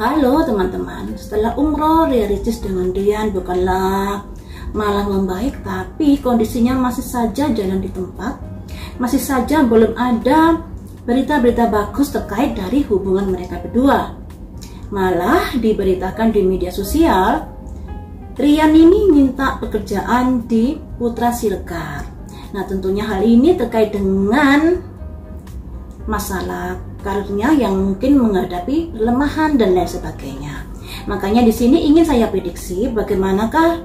Halo teman-teman, setelah umroh Ria Ricis dengan Dian bukanlah malah membaik, tapi kondisinya masih saja jalan di tempat. Masih saja belum ada berita-berita bagus terkait dari hubungan mereka berdua. Malah diberitakan di media sosial, Rian ini minta pekerjaan di Putra Siregar. Nah, tentunya hal ini terkait dengan masalah karirnya yang mungkin menghadapi kelemahan dan lain sebagainya. Makanya di sini ingin saya prediksi bagaimanakah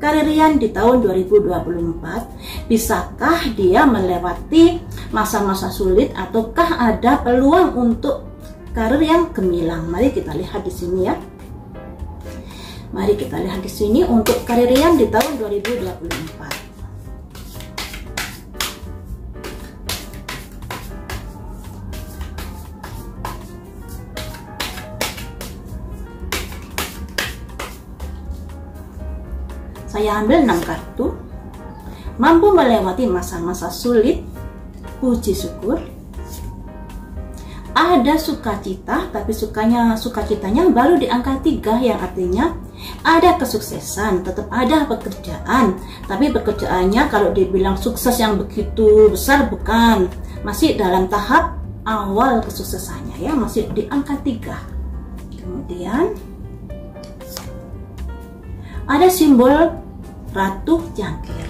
karir Rian di tahun 2024. Bisakah dia melewati masa-masa sulit ataukah ada peluang untuk karir yang gemilang? Mari kita lihat di sini ya. Mari kita lihat di sini untuk karir Rian di tahun 2024. Saya ambil 6 kartu. Mampu melewati masa-masa sulit, puji syukur. Ada sukacita, tapi sukacitanya baru di angka 3, yang artinya ada kesuksesan, tetap ada pekerjaan. Tapi pekerjaannya kalau dibilang sukses yang begitu besar bukan, masih dalam tahap awal kesuksesannya ya, masih di angka 3. Kemudian ada simbol Ratu Jangkir.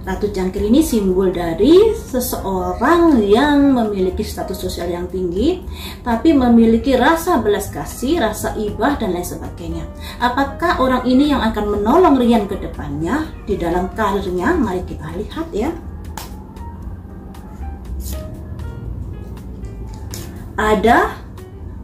Ratu Jangkir ini simbol dari seseorang yang memiliki status sosial yang tinggi, tapi memiliki rasa belas kasih, rasa ibah, dan lain sebagainya. Apakah orang ini yang akan menolong Rian ke depannya di dalam karirnya? Mari kita lihat ya. Ada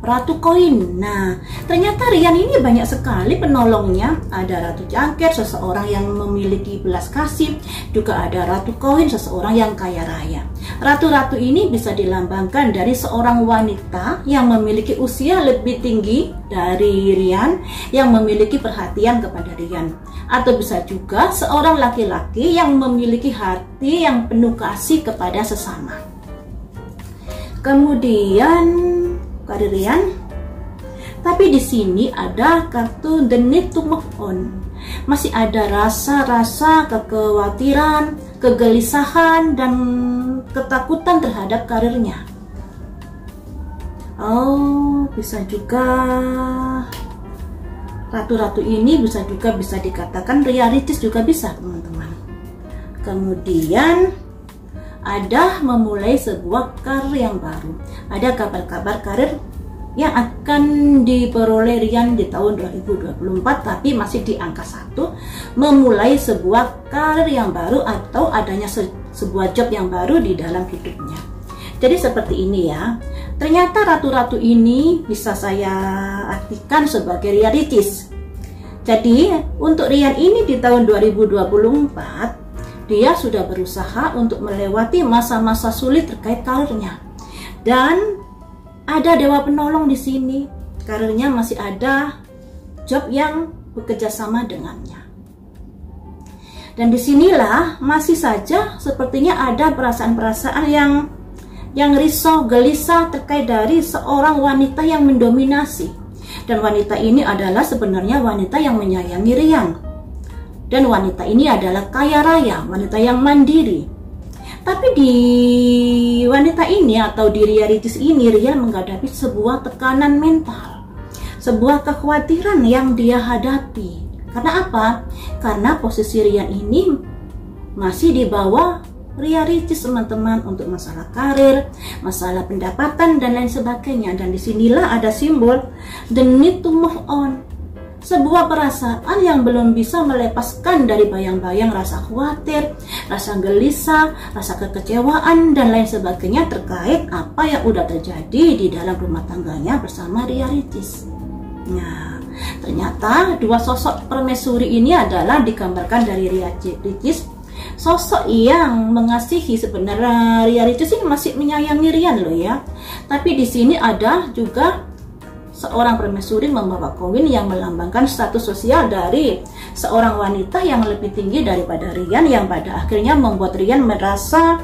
Ratu Koin. Nah, ternyata Rian ini banyak sekali penolongnya. Ada Ratu Jangkir, seseorang yang memiliki belas kasih. Juga ada Ratu Koin, seseorang yang kaya raya. Ratu-ratu ini bisa dilambangkan dari seorang wanita yang memiliki usia lebih tinggi dari Rian, yang memiliki perhatian kepada Rian. Atau bisa juga seorang laki-laki yang memiliki hati yang penuh kasih kepada sesama. Kemudian karir Rian, tapi di sini ada kartu The Need to Move On. Masih ada rasa-rasa kekhawatiran, kegelisahan, dan ketakutan terhadap karirnya. Oh, bisa juga ratu-ratu ini bisa dikatakan Ria Ricis juga bisa, teman-teman. Kemudian ada memulai sebuah karir yang baru. Ada kabar-kabar karir yang akan diperoleh Rian di tahun 2024, tapi masih di angka 1. Memulai sebuah karir yang baru atau adanya sebuah job yang baru di dalam hidupnya. Jadi seperti ini ya. Ternyata ratu-ratu ini bisa saya artikan sebagai Ria Ricis. Jadi untuk Rian ini di tahun 2024, dia sudah berusaha untuk melewati masa-masa sulit terkait karirnya. Dan ada dewa penolong di sini. Karirnya masih ada job yang bekerja sama dengannya. Dan disinilah masih saja sepertinya ada perasaan-perasaan yang risau, gelisah terkait dari seorang wanita yang mendominasi. Dan wanita ini adalah sebenarnya wanita yang menyayangi Rian. Dan wanita ini adalah kaya raya, wanita yang mandiri. Tapi di wanita ini atau di Ria Ricis ini, Rian menghadapi sebuah tekanan mental, sebuah kekhawatiran yang dia hadapi. Karena apa? Karena posisi Rian ini masih di bawah Ria Ricis, teman-teman, untuk masalah karir, masalah pendapatan, dan lain sebagainya. Dan disinilah ada simbol The Need to Move On. sebuah perasaan yang belum bisa melepaskan dari bayang-bayang rasa khawatir, rasa gelisah, rasa kekecewaan, dan lain sebagainya terkait apa yang udah terjadi di dalam rumah tangganya bersama Ria Ricis. Nah, ternyata dua sosok permaisuri ini adalah digambarkan dari Ria Ricis, sosok yang mengasihi. Sebenarnya Ria Ricis ini masih menyayangi Rian loh ya. Tapi di sini ada juga seorang permaisuri membawa koin yang melambangkan status sosial dari seorang wanita yang lebih tinggi daripada Rian, yang pada akhirnya membuat Rian merasa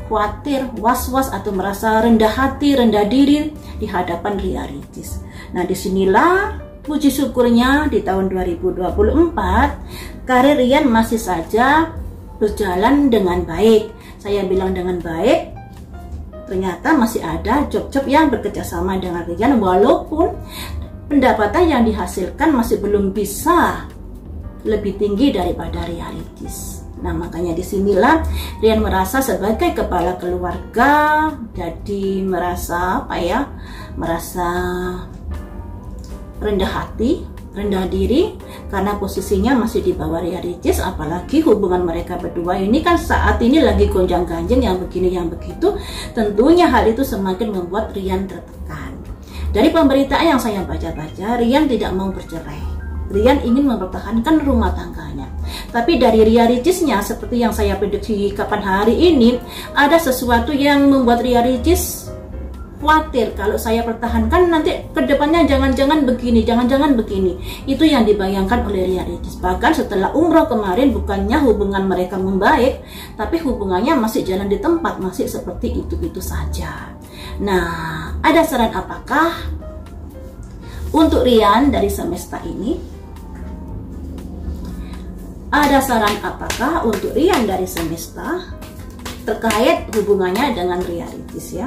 khawatir, was-was, atau merasa rendah hati, rendah diri di hadapan Ria Ricis. Nah, disinilah puji syukurnya di tahun 2024 karir Rian masih saja berjalan dengan baik. Saya bilang dengan baik, ternyata masih ada job-job yang bekerjasama dengan Rian, walaupun pendapatan yang dihasilkan masih belum bisa lebih tinggi daripada Ria Ricis. Nah, makanya disinilah Rian merasa sebagai kepala keluarga jadi merasa merasa rendah hati, rendah diri, karena posisinya masih di bawah Ria Ricis. Apalagi hubungan mereka berdua ini kan saat ini lagi gonjang-ganjing, yang begini yang begitu. Tentunya hal itu semakin membuat Rian tertekan. Dari pemberitaan yang saya baca-baca, Rian tidak mau bercerai. Rian ingin mempertahankan rumah tangganya. Tapi dari Ria Ricisnya, seperti yang saya prediksi kapan hari ini, ada sesuatu yang membuat Ria Ricis khawatir, kalau saya pertahankan nanti kedepannya jangan-jangan begini, jangan-jangan begini. Itu yang dibayangkan oleh Ria Ricis. Bahkan setelah umroh kemarin, bukannya hubungan mereka membaik, tapi hubungannya masih jalan di tempat, masih seperti itu-itu saja. Nah, ada saran apakah untuk Rian dari semesta ini? Ada saran apakah untuk Rian dari semesta terkait hubungannya dengan Ria Ricis ya?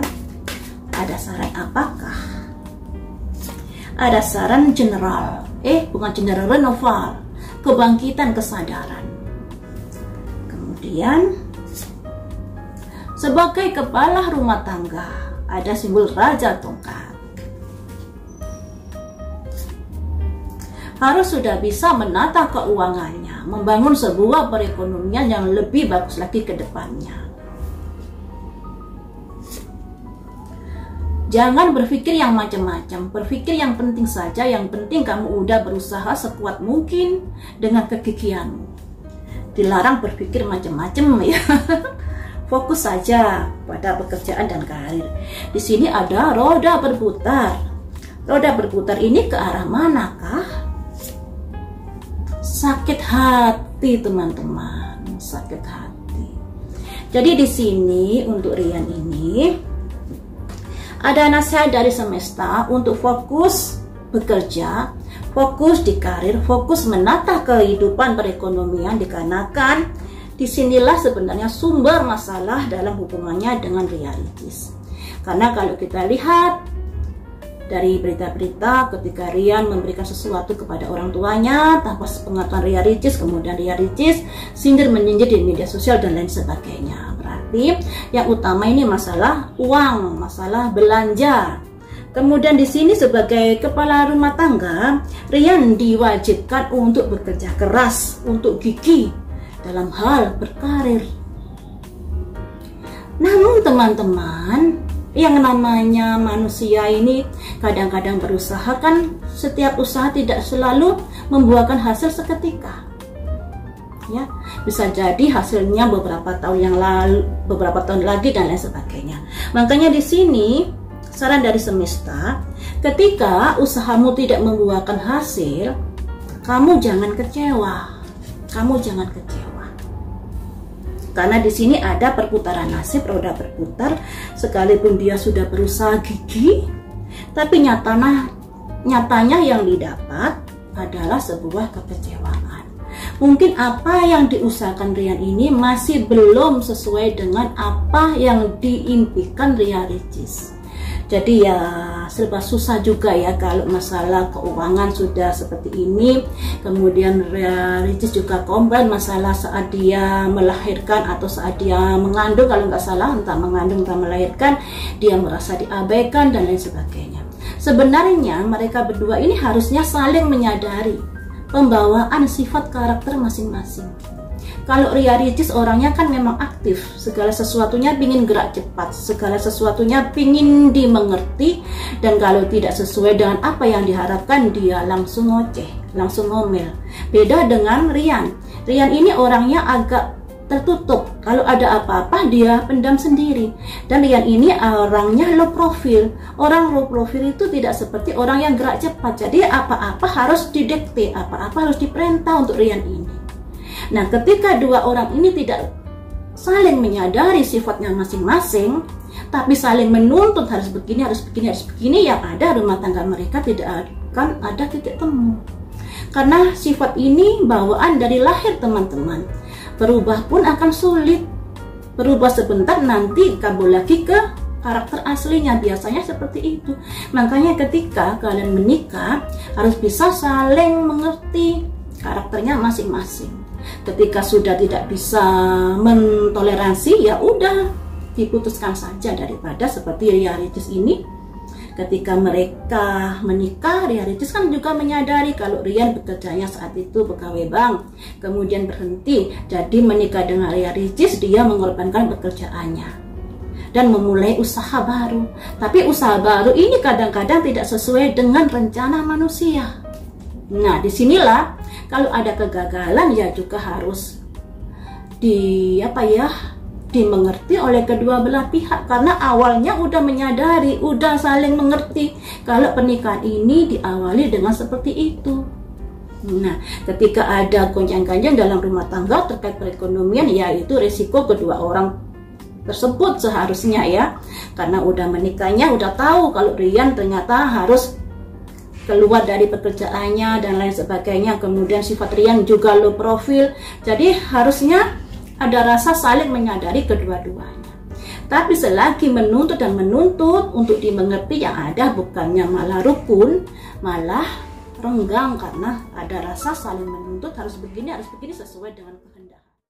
Ada saran apakah? Ada saran general, bukan general, renewal, kebangkitan kesadaran. Kemudian sebagai kepala rumah tangga ada simbol Raja Tongkat. Harus sudah bisa menata keuangannya, membangun sebuah perekonomian yang lebih bagus lagi ke depannya. Jangan berpikir yang macam-macam, berpikir yang penting saja. Yang penting kamu udah berusaha sekuat mungkin dengan kegigihanmu. Dilarang berpikir macam-macam ya. Fokus saja pada pekerjaan dan karir. Di sini ada roda berputar. Roda berputar ini ke arah manakah? Sakit hati teman-teman, sakit hati. Jadi di sini untuk Rian ini ada nasihat dari semesta untuk fokus bekerja, fokus di karir, fokus menata kehidupan perekonomian, dikarenakan disinilah sebenarnya sumber masalah dalam hubungannya dengan Ria Ricis. Karena kalau kita lihat dari berita-berita ketika Rian memberikan sesuatu kepada orang tuanya tanpa sepengetahuan Ria Ricis, kemudian Ria Ricis sindir menyindir di media sosial dan lain sebagainya. Berarti yang utama ini masalah uang, masalah belanja. Kemudian di sini sebagai kepala rumah tangga, Rian diwajibkan untuk bekerja keras, untuk gigih dalam hal berkarir. Namun teman-teman, yang namanya manusia ini kadang-kadang berusaha, kan setiap usaha tidak selalu membuahkan hasil seketika. Ya, bisa jadi hasilnya beberapa tahun yang lalu, beberapa tahun lagi dan lain sebagainya. Makanya di sini saran dari semesta, ketika usahamu tidak membuahkan hasil, kamu jangan kecewa. Kamu jangan kecewa. Karena di sini ada perputaran nasib, roda berputar. Sekalipun dia sudah berusaha gigih, tapi nyatanya yang didapat adalah sebuah kekecewaan. Mungkin apa yang diusahakan Rian ini masih belum sesuai dengan apa yang diimpikan Ria Ricis. Jadi ya serba susah juga ya kalau masalah keuangan sudah seperti ini. Kemudian Ria Ricis juga komplain masalah saat dia melahirkan atau saat dia mengandung, kalau nggak salah entah mengandung entah melahirkan, dia merasa diabaikan dan lain sebagainya. Sebenarnya mereka berdua ini harusnya saling menyadari pembawaan sifat karakter masing-masing. Kalau Ria Ricis orangnya kan memang aktif, segala sesuatunya pingin gerak cepat, segala sesuatunya pingin dimengerti, dan kalau tidak sesuai dengan apa yang diharapkan dia langsung ngoceh, langsung ngomel. Beda dengan Rian. Rian ini orangnya agak tertutup, kalau ada apa-apa dia pendam sendiri. Dan Rian ini orangnya low profile. Orang low profile itu tidak seperti orang yang gerak cepat, jadi apa-apa harus didikte, apa-apa harus diperintah untuk Rian ini. Nah, ketika dua orang ini tidak saling menyadari sifatnya masing-masing, tapi saling menuntut harus begini, harus begini, harus begini, yang ada rumah tangga mereka tidak akan ada titik temu. Karena sifat ini bawaan dari lahir, teman-teman. Berubah pun akan sulit. Berubah sebentar nanti kabur lagi ke karakter aslinya, biasanya seperti itu. Makanya ketika kalian menikah harus bisa saling mengerti karakternya masing-masing. Ketika sudah tidak bisa mentoleransi, ya udah diputuskan saja, daripada seperti Ria Ricis ini. Ketika mereka menikah, Ria Ricis kan juga menyadari kalau Rian bekerjanya saat itu pegawai bank, kemudian berhenti, jadi menikah dengan Ria Ricis, dia mengorbankan pekerjaannya dan memulai usaha baru. Tapi usaha baru ini kadang-kadang tidak sesuai dengan rencana manusia. Nah, disinilah kalau ada kegagalan ya juga harus dimengerti oleh kedua belah pihak, karena awalnya udah menyadari, udah saling mengerti kalau pernikahan ini diawali dengan seperti itu. Nah, ketika ada gonjang-ganjing dalam rumah tangga terkait perekonomian, ya itu risiko kedua orang tersebut seharusnya ya, karena udah menikahnya udah tahu kalau Rian ternyata harus keluar dari pekerjaannya dan lain sebagainya, kemudian sifat Rian juga low profil, jadi harusnya ada rasa saling menyadari kedua-duanya. Tapi selagi menuntut dan menuntut untuk dimengerti, yang ada bukannya malah rukun, malah renggang, karena ada rasa saling menuntut harus begini sesuai dengan kehendak.